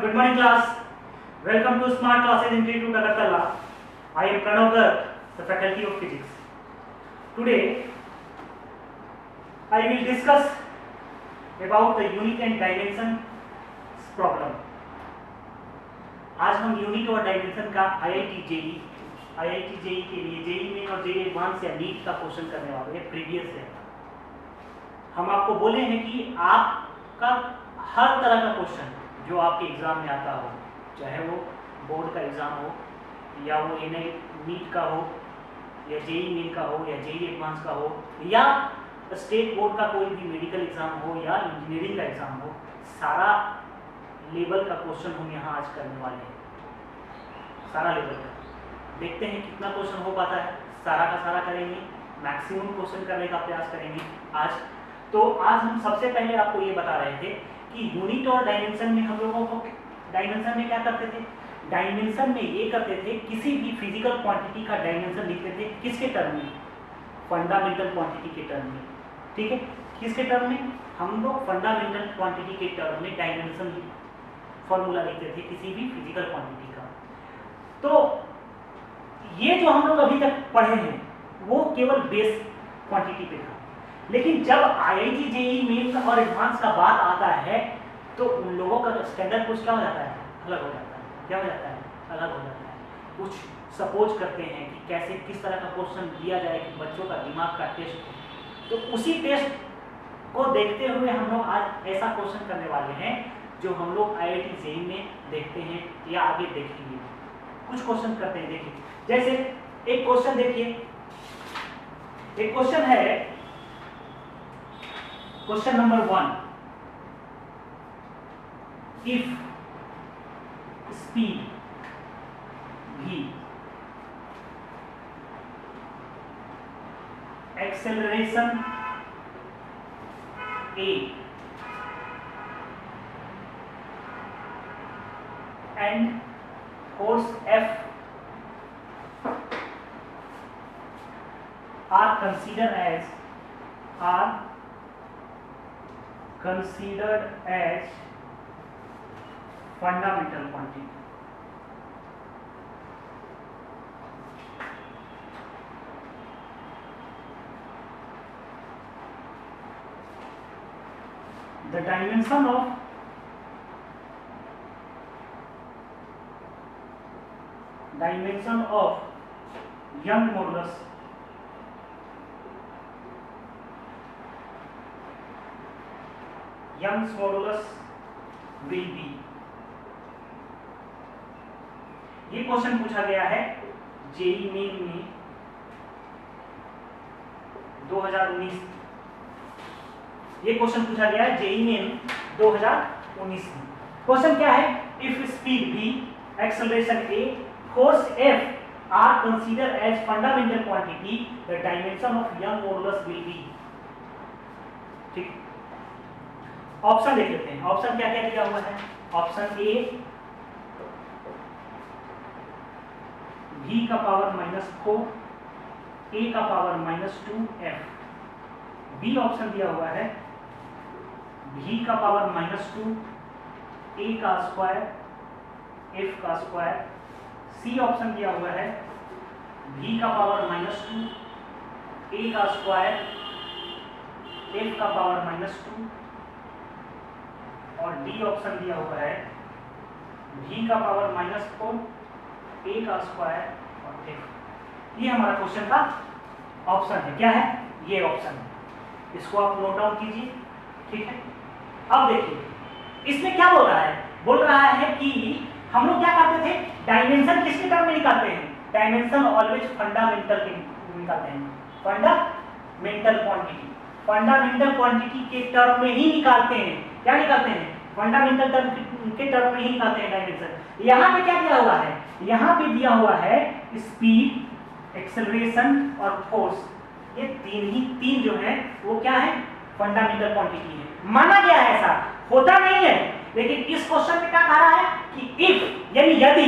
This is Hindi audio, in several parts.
Good morning class. Welcome to Smart Classes Institute Agartala. I am Pranav Garg, the Faculty of Physics. Today I will discuss about the unit and dimension problem. आज हम यूनिट और डायमेंशन का IIT JEE के लिए JEE मेन और JEE एडवांस या नीट का क्वेश्चन करने वाले हैं प्रीवियस ईयर का। हम आपको बोले हैं कि आपका हर तरह का क्वेश्चन जो आपके एग्जाम में आता हो, चाहे वो बोर्ड का एग्जाम हो या वो नीट का हो या JEE मेन का हो या JEE एडवांस का हो या स्टेट बोर्ड का कोई भी मेडिकल एग्जाम हो या इंजीनियरिंग का एग्जाम हो, सारा लेवल का क्वेश्चन हम यहाँ आज करने वाले हैं। सारा लेवल का देखते हैं कितना क्वेश्चन हो पाता है। सारा का सारा करेंगे, मैक्सिमम क्वेश्चन करने का प्रयास करेंगे आज। तो आज हम सबसे पहले आपको ये बता रहे थे कि यूनिट और डायमेंशन में हम लोगों को डायमेंशन में क्या करते थे, डायमेंशन में ये करते थे किसी भी फिजिकल क्वांटिटी का डायमेंशन लिखते थे किसके टर्म में, फंडामेंटल क्वांटिटी के टर्म में। ठीक है, किसके टर्म में, हम लोग फंडामेंटल क्वांटिटी के टर्म में डायमेंशन फॉर्मूला लिखते थे किसी भी फिजिकल क्वांटिटी का। तो ये जो हम लोग अभी तक पढ़े हैं वो केवल बेस क्वांटिटी पे था, लेकिन जब IIT JEE मेन और एडवांस का बात आता है तो उन लोगों का स्टैंडर्ड कुछ क्या हो जाता है, अलग हो जाता है। क्या हो जाता है, अलग हो जाता है। कुछ सपोज करते हैं कि कैसे किस तरह का क्वेश्चन दिया जाए कि बच्चों का दिमाग का टेस्ट हो। तो उसी टेस्ट को देखते हुए हम लोग आज ऐसा क्वेश्चन करने वाले हैं जो हम लोग IIT JEE में देखते हैं या आगे देखेंगे। कुछ क्वेश्चन करते हैं, देखिए जैसे एक क्वेश्चन देखिए, एक क्वेश्चन है question number 1, if speed v, acceleration a and force F are considered as fundamental quantity. The dimension of Young modulus Young's modulus will be, ये क्वेश्चन पूछा गया है JEE मेन में 2019। ये क्वेश्चन पूछा गया है JEE मेन 2019 में। क्वेश्चन क्या है, if speed v, acceleration a, force F are considered as fundamental quantity, the dimension of Young modulus will be। ठीक, ऑप्शन देख लेते हैं। ऑप्शन क्या क्या दिया हुआ है, ऑप्शन ए v का पावर -4, a का पावर -2f, बी ऑप्शन दिया हुआ है v का पावर -2, a का स्क्वायर, f का स्क्वायर, सी ऑप्शन दिया हुआ है v का पावर -2, a का स्क्वायर, f का पावर -2, और डी ऑप्शन दिया हुआ है v का पावर -4, a का स्क्वायर और f। ये हमारा क्वेश्चन का ऑप्शन है। क्या है, ये ऑप्शन है, इसको आप नोट डाउन कीजिए। ठीक है, अब देखिए इसमें क्या बोल रहा है, बोल रहा है कि हम लोग क्या करते थे, डायमेंशन किसके टर्म में निकालते हैं, डायमेंशन ऑलवेज फंडामेंटल के निकालते हैं, फंडामेंटल क्वांटिटी, फंडामेंटल क्वांटिटी के टर्म में ही निकालते हैं। क्या निकालते हैं, फंडामेंटल टर्म के टर्म में ही निकालते हैं डायमेंशन। यहाँ पे क्या दिया हुआ है, यहाँ पे दिया हुआ है स्पीड, एक्सेलरेशन और फोर्स, ये तीन जो है वो क्या है, फंडामेंटल क्वांटिटी है। माना गया है, ऐसा होता नहीं है, लेकिन इस क्वेश्चन में क्या कहा रहा है कि इफ यानी यदि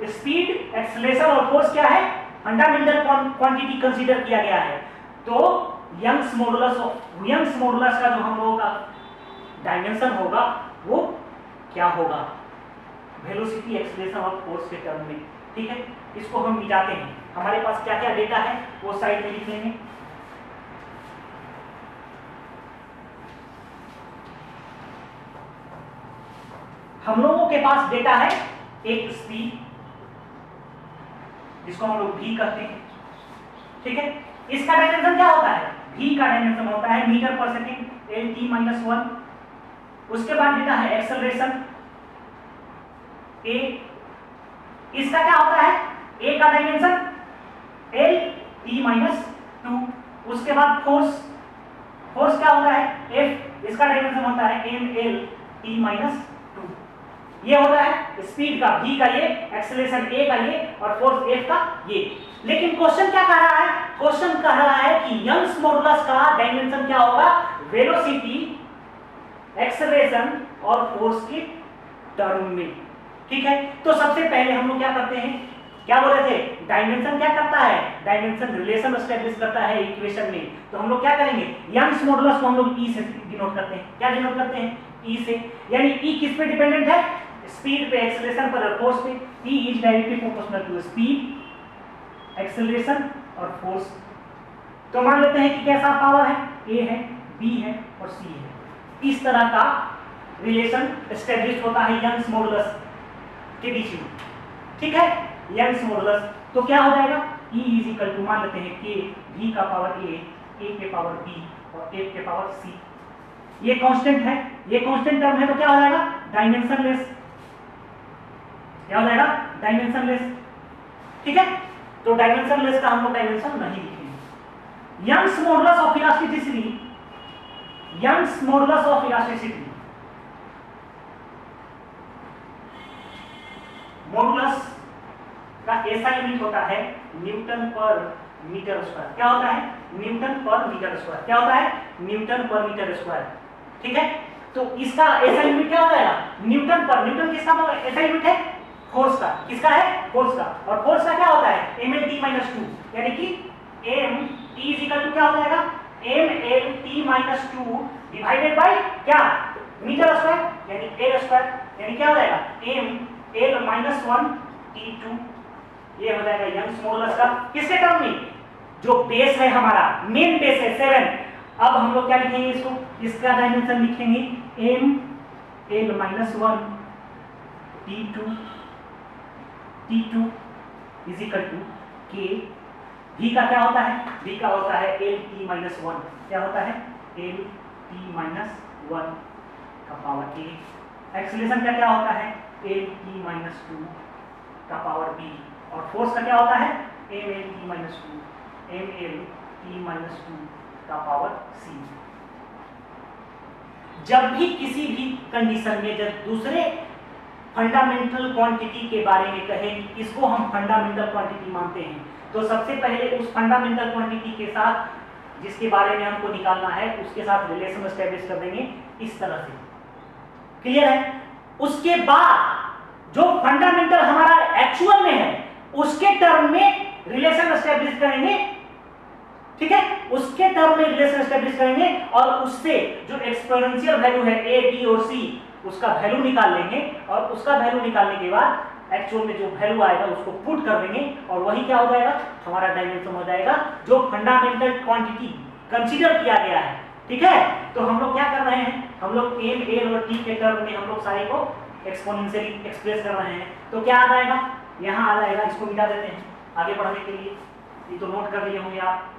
स्पीड, एक्सेलरेशन और फोर्स क्या है, फंडामेंटल क्वांटिटी कंसीडर किया गया है, तो यंग्स मॉडुलस का जो हम लोगों का डायमेंशन होगा वो क्या होगा वेलोसिटी, एक्सेलरेशन और फोर्स के टर्म में। ठीक है, इसको हम मिटाते हैं। हमारे पास क्या क्या डेटा है वो साइड में लिख लेंगे। हम लोगों के पास डेटा है एक स्पीड, जिसको हम लोग v कहते हैं। ठीक है, इसका डायमेंशन क्या होता है, v का डायमेंशन होता है मीटर पर सेकेंड एल टी माइनस 1। उसके बाद डेटा है एक्सेलरेशन a, इसका क्या होता है a का डायमेंशन एल टी माइनस 2। उसके बाद फोर्स क्या होता है f, इसका डायमेंशन होता है एम एल टी माइनस 2। ये होता है स्पीड का v का ये, एक्सेलरेशन a का ये और फोर्स f का ये। लेकिन क्वेश्चन क्या कह रहा है, क्वेश्चन कह रहा है कि यंग्स मॉडुलस का डायमेंशन क्या होगा, वेलोसिटी, एक्सेलरेशन और फोर्स के टर्म में। ठीक है, तो सबसे पहले हम लोग क्या करते हैं, क्या बोले थे, डायमेंशन क्या करता है, डायमेंशन रिलेशन एस्टैब्लिश करता है इक्वेशन में। तो हम लोग क्या करेंगे, यंग्स मॉडुलस को हम लोग ई से डिनोट करते हैं। क्या डिनोट करते हैं, ई से। यानी ई किस पे डिपेंडेंट है, स्पीड पे, एक्सेलरेशन पर और फोर्स पे। E is directly proportional to speed, acceleration और फोर्स। तो मान लेते हैं कि कैसा पावर है, ए है, बी है और सी है। इस तरह का रिलेशन एस्टैब्लिश होता है यंग्स मॉडुलस के बीच में। ठीक है, यंग्स मॉडुलस तो क्या हो जाएगा, E इज इक्वल टू, मान लेते हैं कि V का पावर A, A के पावर B और F के पावर C। ये कांस्टेंट है, ये कांस्टेंट टर्म है, तो क्या हो जाएगा, डायमेंशनलेस। क्या हो जाएगा, डायमेंशनलेस। ठीक है, तो डायमेंशनलेस का हम लोग डायमेंशन नहीं लिखेंगे। Young's modulus of elasticity, Young's modulus of elasticity, modulus का ऐसा यूनिट होता है न्यूटन पर मीटर स्क्वायर। क्या होता है, न्यूटन पर मीटर स्क्वायर। क्या होता है, न्यूटन पर मीटर स्क्वायर। ठीक है, तो इसका ऐसा यूनिट क्या हो जाएगा, न्यूटन पर। न्यूटन किसका ऐसा यूनिट है, फोर्स का। किसका है, फोर्स का। और फोर्स का क्या होता है, एम एल टी माइनस 2, यानी कि M T is equal to क्या हो जाएगा, M L T minus 2 divided by क्या, मीटर स्क्वायर यानी एल स्क्वायर। यानी क्या हो जाएगा, एम एल माइनस 1 टी 2। ये हो जाएगा यंग्स मॉडुलस का किसके टर्म में, जो बेस है हमारा, मेन बेस है 7। अब हम लोग क्या लिखेंगे इसको, इसका डायमेंशन लिखेंगे M L minus 1 T 2 is equal to के। v का क्या होता है, v का होता है एल टी माइनस 1। क्या होता है, एल टी माइनस 1 का पावर a। एक्सेलरेशन का क्या होता है, एल टी माइनस 2 का पावर b। और फोर्स का क्या होता है, M L T minus 2, M L T minus 2 का पावर c। जब भी किसी भी कंडीशन में जब दूसरे फंडामेंटल क्वांटिटी के बारे में कहें कि इसको हम फंडामेंटल क्वांटिटी मानते हैं, तो सबसे पहले उस फंडामेंटल क्वांटिटी के साथ जिसके बारे में हमको निकालना है उसके साथ रिलेशन एस्टैब्लिश कर देंगे इस तरह से। क्लियर है, उसके बाद जो फंडामेंटल हमारा एक्चुअल में है उसके टर्म में रिलेशन एस्टैब्लिश करेंगे। ठीक है, उसके टर्म में रिलेशन एस्टैब्लिश करेंगे और उससे जो एक्सपोनेंशियल वैल्यू है a, b और c उसका वैल्यू निकाल लेंगे। और उसका वैल्यू निकालने के बाद एक्चुअल में जो वैल्यू आएगा उसको पुट कर देंगे और वही क्या हो जाएगा, हमारा डायमेंशन हो जाएगा जो फंडामेंटल क्वांटिटी कंसीडर किया गया है। ठीक है, तो हम लोग क्या कर रहे हैं, हम लोग एम एल और टी के टर्म में हम लोग सारे को एक्सपोनेंशियली एक्सप्रेस कर रहे हैं। तो क्या आ जाएगा, यहाँ आ जाएगा, इसको मिटा देते हैं आगे बढ़ने के लिए। ये तो नोट कर लिए होंगे आप,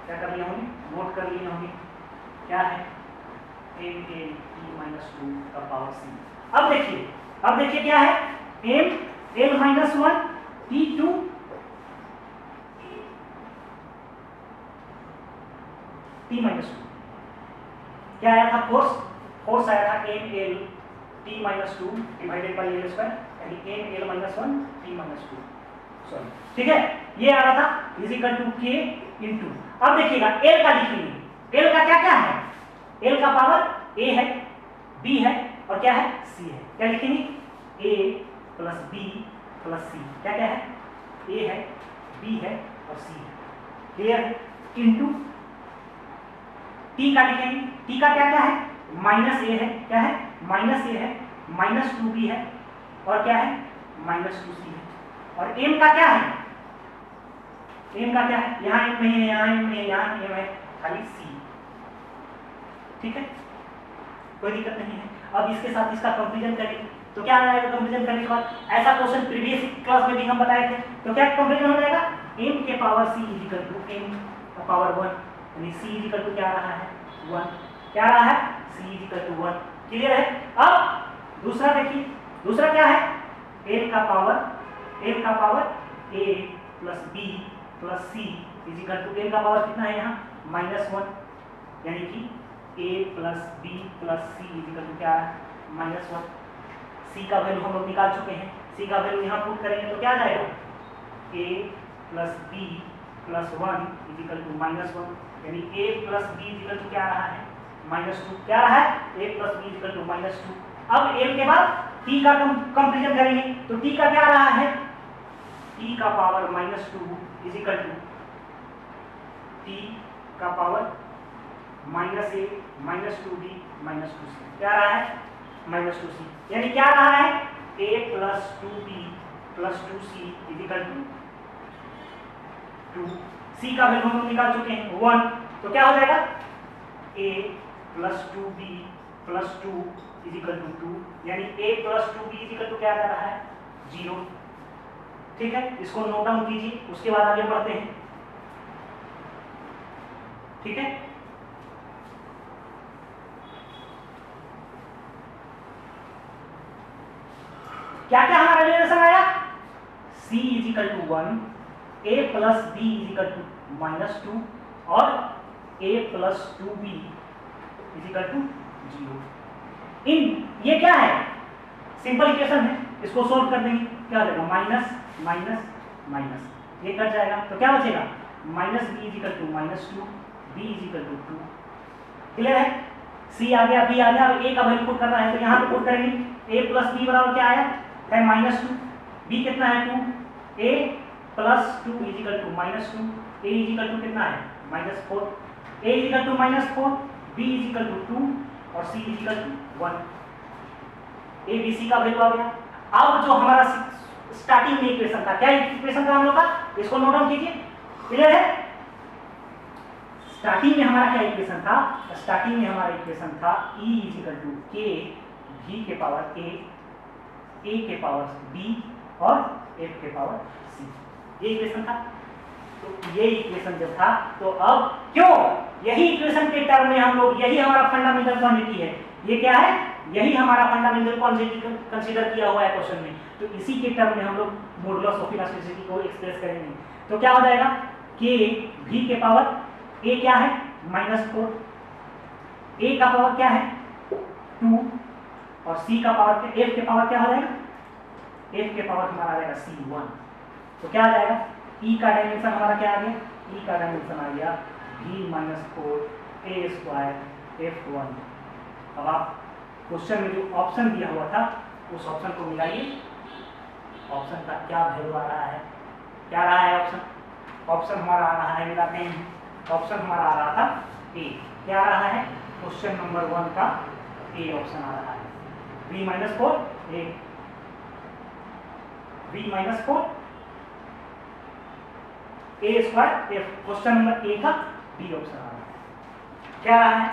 क्या कर लिए होंगे, नोट कर लिए होंगे। क्या है, एम एल टी माइनस 2 का पावर c। अब देखिए क्या है, M L minus 1 T 2 T minus 2। क्या आया था, फोर्स आया था M L T minus 2 divided by L square, यानी M L minus 1 T minus 2। Sorry, ठीक है, ये आ रहा था is equal to K into. अब देखिएगा एल का लिखेंगे, एल का क्या क्या है, एल का पावर ए है, बी है और क्या है, सी है। क्या लिखेंगे, ए प्लस बी प्लस सी। क्या क्या है, ए है, बी है और सी है। क्लियर है, इंटू टी का लिखेंगे टी का क्या क्या है, माइनस ए है, क्या है, माइनस ए है, माइनस 2b है, और क्या है, माइनस 2c है। और एम का क्या है, एम का क्या है, यहाँ एम नहीं है, यहाँ एम नहीं है, यहाँ एम है, खाली सी। ठीक है, कोई दिक्कत नहीं है। अब इसके साथ इसका कंपेरिजन करेंगे तो क्या आ जाएगा, कंपेरिजन करने के बाद ऐसा क्वेश्चन प्रीवियस क्लास में भी हम बताए थे, तो क्या कंपेरिजन हो जाएगा, m के power c equal to m का पावर 1, यानी c इक्वल टू क्या आ रहा है 1, क्या आ रहा है c इक्वल टू 1। क्लियर है। अब दूसरा देखिए, दूसरा क्या है, m का power a plus b plus c equal to m का पावर कितना है यहाँ -1, यानी कि a plus b plus c equal to क्या है -1। c का वैल्यू हम लोग निकाल चुके हैं, c का वैल्यू यहाँ पुट करेंगे तो क्या आ जाएगा, a plus b plus 1 equal to -1, यानी a plus b equal to क्या आ रहा है -2, क्या आ रहा है a plus b equal to -2। अब m के बाद t का कंपेरिजन करेंगे तो t का क्या आ रहा है, t का पावर -2 इक्वल टू t का पावर -a -2b -2c, क्या आ रहा है -2c, यानी क्या आ रहा है a plus 2b plus 2c equal to 2। c का वैल्यू हम निकाल चुके हैं 1, तो क्या हो जाएगा a plus 2b plus 2 equal to 2, यानी a plus 2b equal to क्या आ रहा है 0। ठीक है, इसको नोट डाउन कीजिए, उसके बाद आगे बढ़ते हैं। ठीक है, क्या क्या हमारा रिलेशन आया, c equal to 1, a plus b equal to -2 और a plus 2b equal to 0। इन ये क्या है, सिंपल इक्वेशन है, इसको सोल्व कर देंगे, क्या हो जाएगा माइनस माइनस माइनस, ये कट जाएगा तो क्या बचेगा -b equal to -2, b equal to 2। Clear है, c आ गया, b आ गया, अब a का वैल्यू पुट करना है तो यहाँ पे पुट करेंगे, a प्लस b बराबर क्या आया है -2, b कितना है 2, a plus 2 equal to -2, a equal to कितना है -4, a equal to -4, b equal to 2 और c equal to 1। a b c का वैल्यू आ गया। अब जो हमारा स्टार्टिंग में इक्वेशन था, क्या इक्वेशन था हम लोग का, इसको नोट डाउन कीजिए। क्लियर है, स्टार्टिंग में हमारा क्या इक्वेशन था, स्टार्टिंग में हमारा इक्वेशन था e equal to k v के पावर a के पावर b और f के पावर c, ये इक्वेशन था। तो ये इक्वेशन जब था तो अब क्यों यही इक्वेशन के टर्म में हम लोग, यही हमारा फंडामेंटल क्वांटिटी है, ये क्या है, यही हमारा फंडामेंटल क्वांटिटी कंसीडर किया हुआ है क्वेश्चन में, तो इसी के टर्म में हम लोग मॉडुलस ऑफ इलास्टिसिटी को एक्सप्रेस करेंगे। तो क्या हो जाएगा k v के पावर a क्या है -4, a का पावर क्या है 2 और c का पावर f के पावर क्या हो जाएगा, f के पावर हमारा आ जाएगा c1। तो क्या आ जाएगा, e का डायमेंशन हमारा क्या आ गया, e का डायमेंशन आ गया v-4 a स्क्वायर f1। अब आप क्वेश्चन में जो ऑप्शन दिया हुआ था उस ऑप्शन को मिलाइए, ऑप्शन का क्या वैल्यू आ रहा है, क्या आ रहा है ऑप्शन, ऑप्शन हमारा आ रहा है, मिलाते हैं, ऑप्शन हमारा आ रहा था ए, क्या आ रहा है क्वेश्चन नंबर 1 का ए ऑप्शन आ रहा है v-4 a, v-4 a square f, question number A का बी ऑप्शन आ रहा है, क्या आ रहा है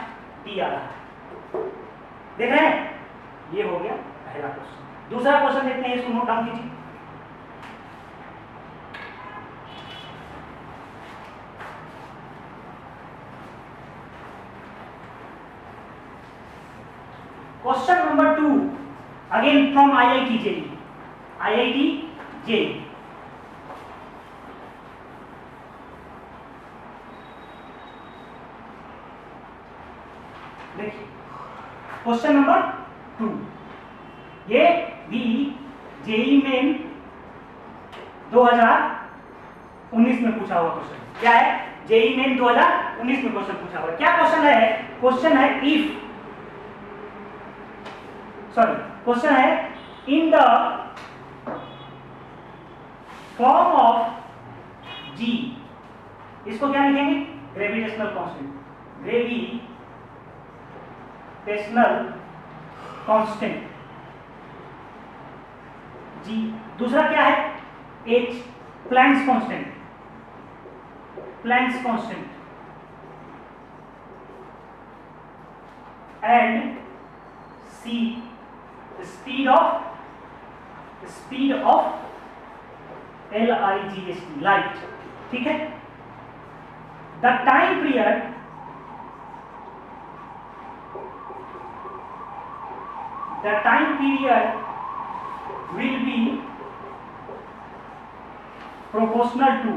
डी आ रहा है। देख रहे हैं, ये हो गया पहला क्वेश्चन। दूसरा क्वेश्चन देखते हैं, इसको नोट डाउन कीजिए। Question number 2 again from IIT JEE, IIT JEE। देखिए क्वेश्चन नंबर 2, ये भी जेईई मेन 2019 में पूछा हुआ क्वेश्चन, क्या है जेईई मेन 2019 में क्वेश्चन पूछा हुआ है। क्या क्वेश्चन है, क्वेश्चन है क्वेश्चन है इन द फॉर्म ऑफ जी, इसको क्या लिखेंगे gravitational constant, gravitational gravitational constant जी। दूसरा क्या है, H Planck's constant, Planck's constant and C speed of LIGHT light, ठीक है। The time period will be proportional to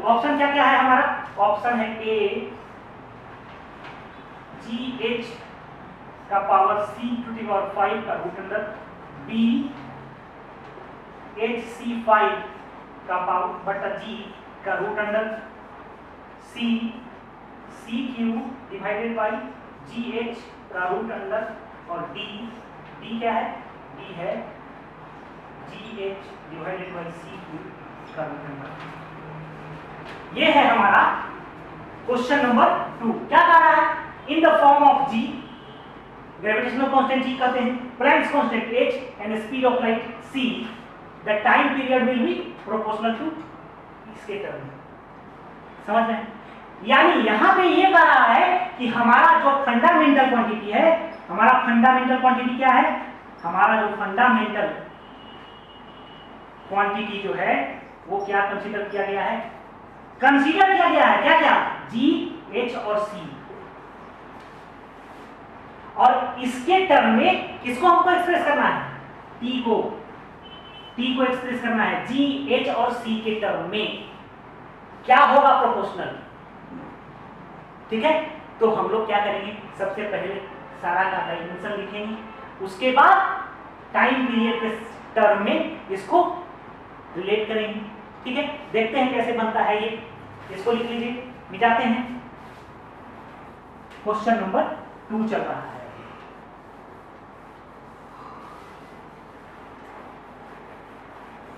option क्या क्या है हमारा, ऑप्शन है A GH का पावर C⁵ का रूट अंडर, B HC5 का पावर बटा G का root under, C CQ divided by GH का रूट अंडर, और D क्या है, D है GH डिवाइडेड बाई CQ का रूट अंडर। ये है हमारा क्वेश्चन नंबर 2। क्या कह रहा है, in the form of G, gravitational constant G कहते हैं, Planck's constant H and speed of light C, the time period will be proportional to इसके टर्म। समझ रहे हैं? यानी यहां पे ये कह रहा है कि हमारा जो फंडामेंटल क्वांटिटी है, हमारा फंडामेंटल क्वांटिटी क्या है, हमारा जो फंडामेंटल क्वांटिटी जो है वो क्या कंसीडर किया गया है, कंसीडर किया गया है क्या क्या, G H और C, और इसके टर्म में किसको हमको एक्सप्रेस करना है, T को एक्सप्रेस करना है। G H और C के टर्म में क्या होगा, प्रोपोर्शनल, ठीक है। तो हम लोग क्या करेंगे, सबसे पहले सारा का डायमेंशन लिखेंगे, उसके बाद टाइम पीरियड के टर्म में इसको रिलेट करेंगे, ठीक है। देखते हैं कैसे बनता है ये, इसको लिख लीजिए, मिटाते हैं। क्वेश्चन नंबर 2 चल रहा है।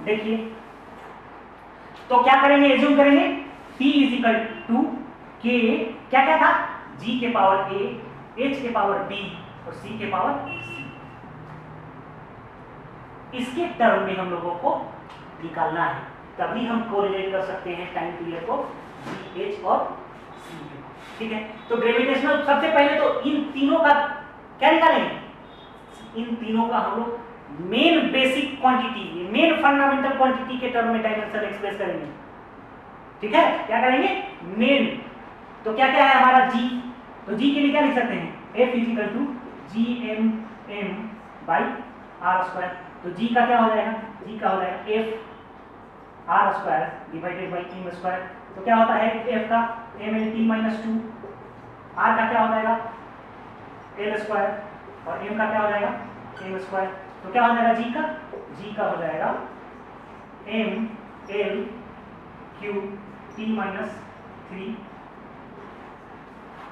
देखिए, तो क्या करेंगे, एज्यूम करेंगे T = K, क्या क्या था, G के पावर A, H के पावर B और C के पावर C। इसके टर्म में हम लोगों को निकालना है, तभी हम कोरिलेट कर सकते हैं टाइम पीरियड को G H और C में, ठीक है। तो ग्रेविटेशनल, सबसे पहले तो इन तीनों का क्या निकालेंगे, इन तीनों का हम लोग main basic quantity, main fundamental quantity के टर्म में डायमेंशन एक्सप्रेस करेंगे, ठीक है। क्या करेंगे, मेन, तो क्या क्या है हमारा G, तो G के लिए क्या लिख सकते हैं, F = GMM/r²। तो G का क्या हो जाएगा, G का हो जाएगा F r² divided by m²। तो क्या होता है F का, mLT - 2, r का क्या हो जाएगा L² और m का क्या हो जाएगा m²। तो क्या हो जाएगा G का हो जाएगा mL3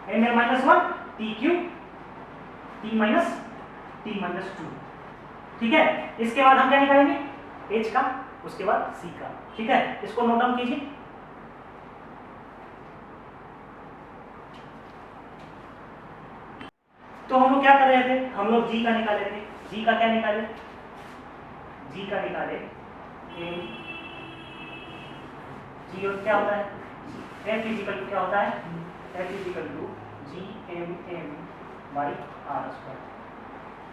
mL-1 TQ T-2, ठीक है। इसके बाद हम क्या निकालेंगे, H का, उसके बाद C का, ठीक है। इसको नोट डाउन कीजिए। तो हम लोग क्या कर रहे थे, हम लोग G का निकाले थे। G का क्या निकाले, G का निकाले G क्या होता है, F = क्या होता है, F = GMM/r²,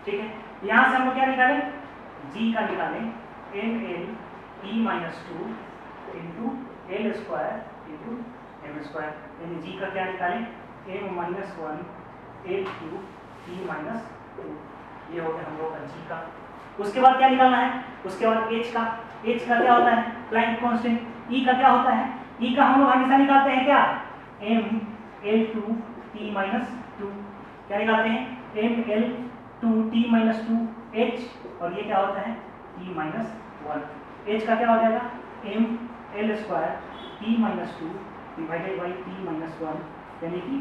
ठीक है। यहां से हम लोग क्या निकालें, G का निकालें mLT - 2 × L² × m², यानी G का क्या निकालें, m-1 L3 T-2, ये हो गया हम लोग का G का। उसके बाद क्या निकालना है, उसके बाद H का क्या होता है, प्लैंक कांस्टेंट। E का क्या होता है, E का हम लोग हमेशा निकालते हैं क्या, mL2 T-2, क्या निकालते हैं, mL2 T-2 H, और ये क्या होता है T-1। H का क्या हो जाएगा, mL² T-2 divided by T-1, यानी कि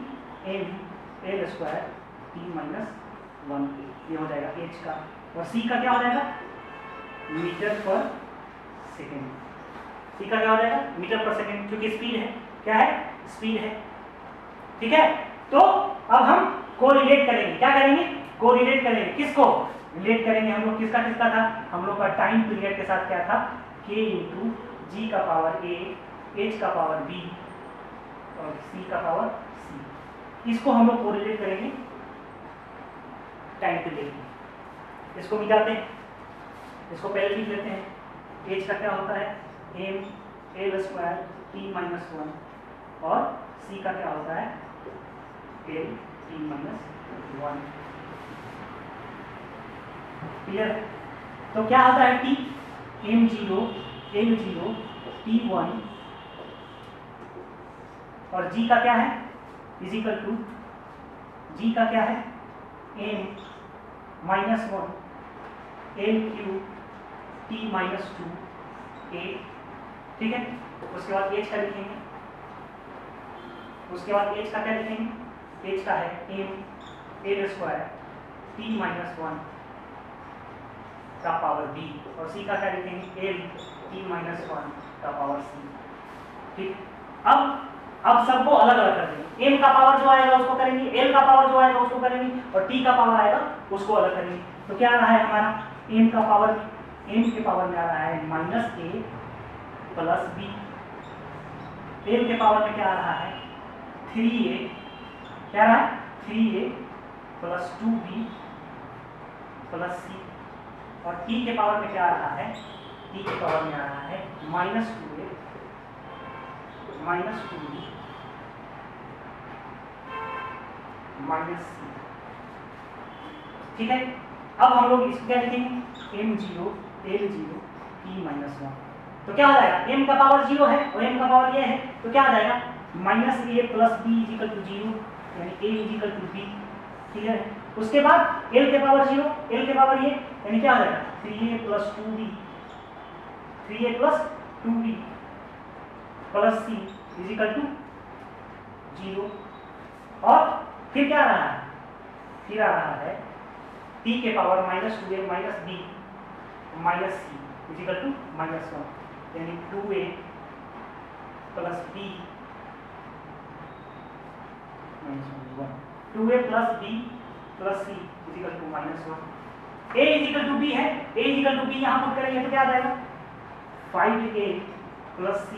mL² T-1, ये हो जाएगा H का। और C का क्या हो जाएगा, मीटर पर सेकेंड, सी का क्या हो जाएगा मीटर पर सेकेंड, क्योंकि स्पीड है, क्या है स्पीड है। ठीक है, तो अब हम कोरिलेट करेंगे, क्या करेंगे कोरिलेट करेंगे, किसको रिलेट करेंगे हम लोग, किसका किसका था, हम लोग का टाइम पीरियड के साथ क्या था k इंटू जी का पावर a, h का पावर b और c का पावर c, इसको हम लोग कोरिलेट करेंगे टाइम पीरियड। इसको मिटाते हैं, इसको पहले लिख लेते हैं, h का क्या होता है m l square t minus 1 और c का क्या होता है l t माइनस 1। क्लियर, तो क्या आता है t m0 l0 t1 और g का क्या है इजिकल टू, g का क्या है m minus 1 l Q t minus 2 a। ठीक है, उसके बाद h का लिखेंगे, उसके बाद h का क्या लिखेंगे, h का है m l square t minus 1 का पावर b और c का क्या लिखेंगे l t माइनस 1 का पावर c। ठीक, अब सबको अलग अलग कर देंगे, m का पावर जो आएगा उसको करेंगे, l का पावर जो आएगा उसको करेंगे और t का पावर आएगा उसको अलग करेंगे। तो क्या आ रहा है हमारा m का पावर, m के पावर में आ रहा है minus a plus b, l के पावर में क्या आ रहा है 3a, क्या आ रहा है 3a plus 2b plus c और t के पावर में क्या आ रहा है, t के पावर में आ रहा है minus 2a minus 2b minus c। ठीक है, अब हम लोग इसको क्या लिखेंगे m0 l0 t माइनस 1। तो क्या हो जाएगा m का पावर 0 है और m का पावर ये है, तो क्या आ जाएगा minus a plus b equal to 0 यानी a इजिकल टू b। ठीक है, उसके बाद l के पावर 0, l के पावर ये यानी क्या हो जाएगा 3a plus 2b, 3a plus 2b plus c equal to 0 और फिर क्या आ रहा है, फिर आ रहा है t के power minus 2a minus b minus c equal to minus 1 यानी 2a plus b minus 1, 2a plus b plus c equal to minus 1। a equal to b है, a इजिकल टू b यहाँ पुट करेंगे तो क्या आ जाएगा 5a plus c,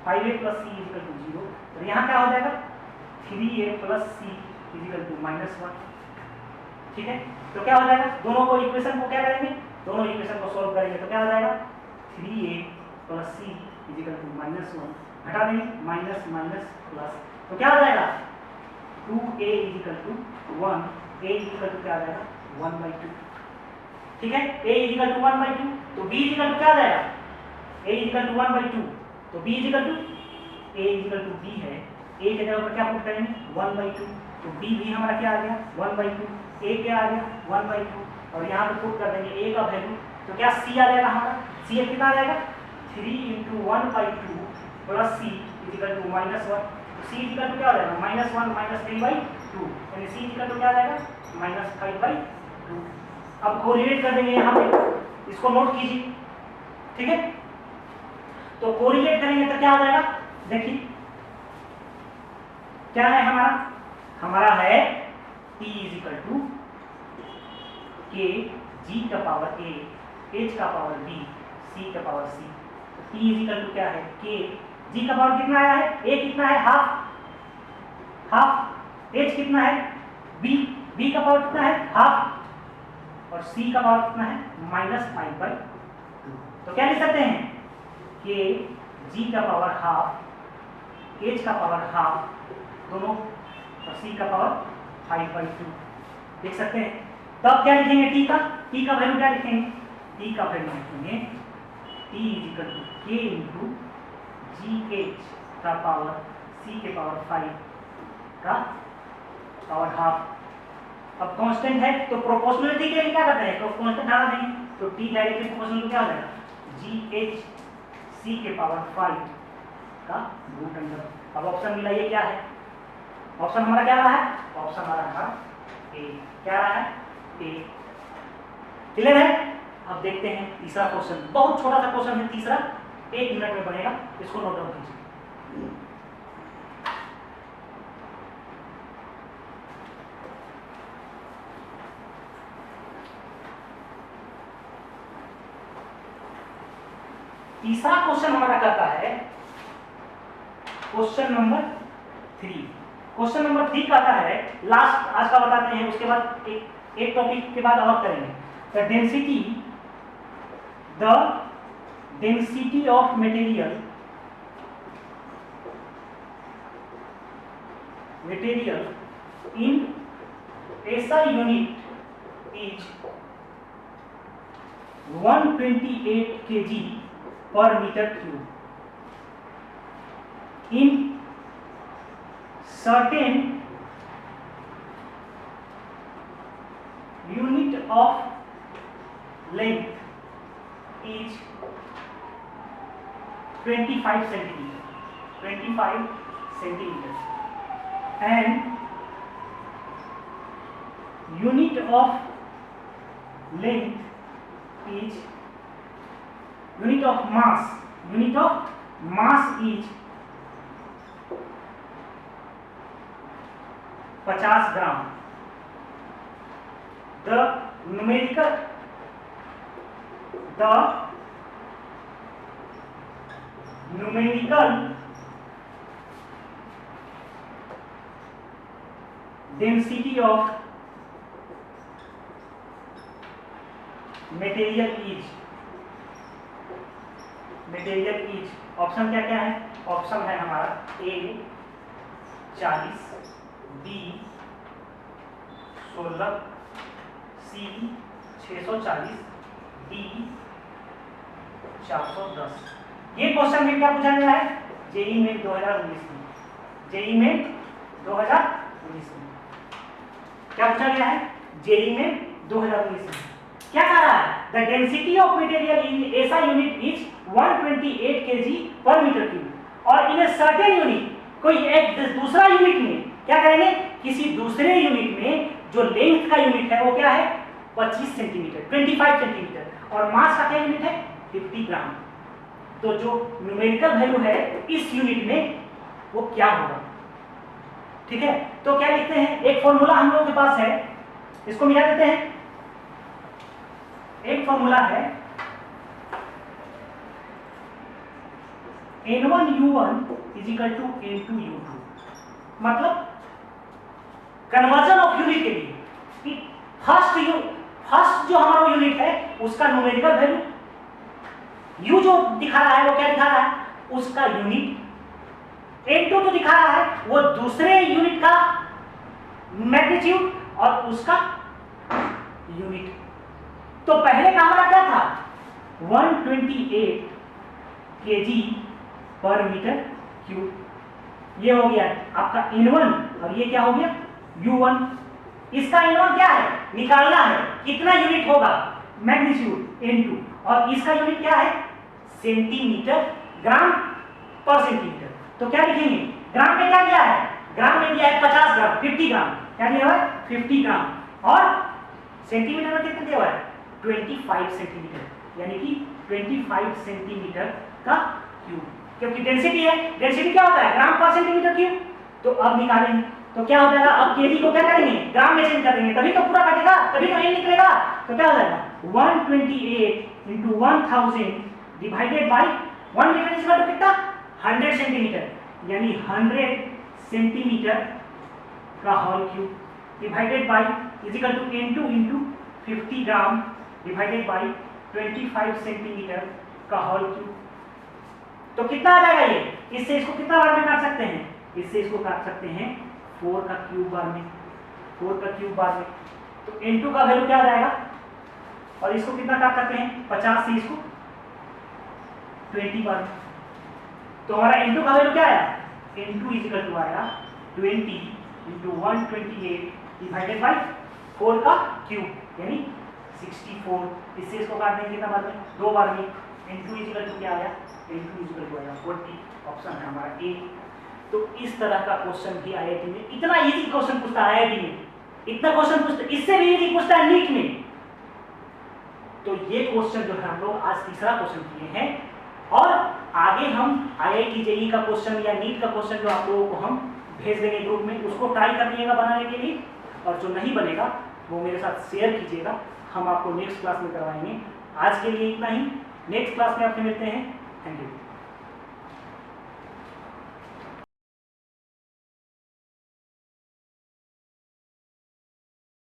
5a plus c equal to 0 और यहाँ क्या हो जाएगा 3a plus c equal to minus 1। ठीक है, तो क्या हो जाएगा दोनों को इक्वेशन को क्या करेंगे, दोनों इक्वेशन को सॉल्व करेंगे तो क्या हो जाएगा 3a plus c equal to minus 1, घटा देंगे माइनस माइनस प्लस, तो क्या हो जाएगा 2a equal to 1, a equal to क्या आ जाएगा 1/2। ठीक है, a इजिकल टू 1/2 तो b इजिकल टू क्या आ जाएगा a इजिकल टू 1/2 तो b equal to a equal to b है, a के जगह पर क्या पुट करेंगे 1/2 तो b भी हमारा क्या आ गया 1/2, a क्या आ गया 1/2 और यहाँ पे पुट कर देंगे a का वैल्यू तो क्या c आ जाएगा हमारा, c कितना आ जाएगा 3 × 1/2 plus c equal to minus 1, c equal to क्या हो जाएगा -1 माइनस 3/2 यानी c इजिकल टू क्या आ जाएगा -5/2। अब कोरिलेट कर देंगे यहाँ पे, इसको नोट कीजिए। ठीक है, तो कोरिलेट करेंगे तो क्या आ जाएगा, देखिए क्या है हमारा है t equal to k g का पावर a h का पावर b c का पावर c। तो t इजिकल टू क्या है k, g का पावर कितना आया है a कितना है हाफ, h कितना है b का पावर कितना है हाफ और c का पावर कितना है -5/2। तो क्या लिख सकते हैं कि g का पावर हाफ, h का पावर हाफ दोनों और c का पावर 5/2 देख सकते हैं। तो अब क्या लिखेंगे t का वैल्यू क्या लिखेंगे, t का वैल्यू लिखेंगे t equal to k into GH का पावर c के पावर 5 का पावर हाफ। अब कांस्टेंट है तो प्रोपोर्शनलिटी के लिए क्या करते हैं, तो कांस्टेंट हटा देंगे तो t डायरेक्टली प्रोपोर्शनल क्या हो जाएगा GH c के पावर 5 का रूट अंडर। अब ऑप्शन मिला, ये क्या है ऑप्शन हमारा, क्या रहा है ऑप्शन हमारा ए, क्या रहा है ए। क्लियर है, अब देखते हैं तीसरा क्वेश्चन, बहुत छोटा सा क्वेश्चन है तीसरा, 1 मिनट में बनेगा, इसको नोट डाउन कीजिए। तीसरा क्वेश्चन हमारा कहता है क्वेश्चन नंबर 3। क्वेश्चन नंबर 3 कहता है, लास्ट आज का बताते हैं, उसके बाद एक टॉपिक के बाद और करेंगे। The density of material in SI unit is 128 kg per meter cube. In certain unit of length is 25 centimeter and unit of length is unit of mass is 50 gram. The numerical density of material is option क्या क्या है? ऑप्शन है हमारा A 40, B 16, C 640, D 410। ये क्वेश्चन में क्या पूछा गया है? जेई में 2019 में क्या पूछा गया है? जेई में 2019 में क्या कह रहा है? The density of material in SI unit is 128 kg पर मीटर क्यूब। और इन सर्टेन यूनिट, कोई एक दूसरा यूनिट में क्या करेंगे? किसी दूसरे यूनिट में जो लेंथ का यूनिट है वो क्या है? 25 सेंटीमीटर, 25 सेंटीमीटर। और मास का क्या यूनिट है? 50 ग्राम। तो जो न्यूमेरिकल वैल्यू है इस यूनिट में वो क्या होगा? ठीक है, तो क्या लिखते हैं? एक फॉर्मूला हम लोगों के पास है, इसको मिला देते हैं। एक फॉर्मूला है N1U1 is equal to N2U2। मतलब कन्वर्जन ऑफ यूनिट के लिए कि फर्स्ट जो हमारा यूनिट है उसका न्यूमेरिकल वैल्यू U जो दिखा रहा है वो क्या दिखा रहा है? उसका यूनिट। N2 जो दिखा रहा है वो दूसरे यूनिट का मैग्नीट्यूड और उसका यूनिट। तो पहले का हमारा क्या था? 128 kg पर मीटर क्यूब। ये हो गया आपका N1 और ये क्या हो गया? U1। इसका N1 क्या है? निकालना है, कितना यूनिट होगा? Magnitude N2। और इसका यूनिट क्या है? सेंटीमीटर, ग्राम पर सेंटीमीटर। तो क्या लिखेंगे? ग्राम में क्या दिया है? ग्राम में दिया है 50 ग्राम, 50 ग्राम। क्या दिया हुआ है? 50 ग्राम। और सेंटीमीटर में कितना दिया हुआ है? 25 सेंटीमीटर, यानी कि 25 सेंटीमीटर का क्यूब। क्योंकि डेंसिटी है, डेंसिटी क्या होता है? ग्राम पर सेंटीमीटर क्यूब। तो अब निकालेंगे तो क्या हो जाएगा? अब केजी को क्या करेंगे? ग्राम में चेंज कर देंगे, तभी तो पूरा कटेगा, तभी तो n निकलेगा। तो क्या हो जाएगा? 128 into 1000 divided by 1 metre is equal to कितना? 100 सेंटीमीटर, यानी 100 सेंटीमीटर का whole cube divided by is equal to N2 into 50 gram divided by 25 centimetre का होल क्यूब। तो कितना आ जाएगा ये? इससे इसको कितना बार में काट सकते हैं? इससे इसको काट सकते हैं 4 का क्यूब बार में, 4 का क्यूब बार में। तो N2 का वैल्यू क्या आ जाएगा? और इसको कितना काट सकते हैं? 50 से इसको 20 बार में। तो हमारा N2 का वैल्यू क्या आया? N2 इज इक्वल टू आया 20 into 128 डिवाइडेड बाय 4 का क्यूब, यानी 64। इससे इसको काट देंगे कितना बार में? 2 बार में। N2 इज इक्वल टू क्या आया? N2 इज इक्वल टू आया 40। ऑप्शन है हमारा ए। तो इस तरह का क्वेश्चन भी आईआईटी में, इतना इजी क्वेश्चन पूछता है आईआईटी में, इतना क्वेश्चन पूछता है, इससे भी इजी पूछता है नीट में। तो ये क्वेश्चन जो है हम लोग आज तीसरा क्वेश्चन किए हैं। और आगे हम IIT JEE का क्वेश्चन या नीट का क्वेश्चन जो आप लोगों को हम भेज देंगे ग्रुप में, उसको ट्राई कर लीजिएगा बनाने के लिए, और जो नहीं बनेगा वो मेरे साथ शेयर कीजिएगा, हम आपको नेक्स्ट क्लास में करवाएंगे। आज के लिए इतना ही, नेक्स्ट क्लास में आपसे मिलते हैं। Thank you.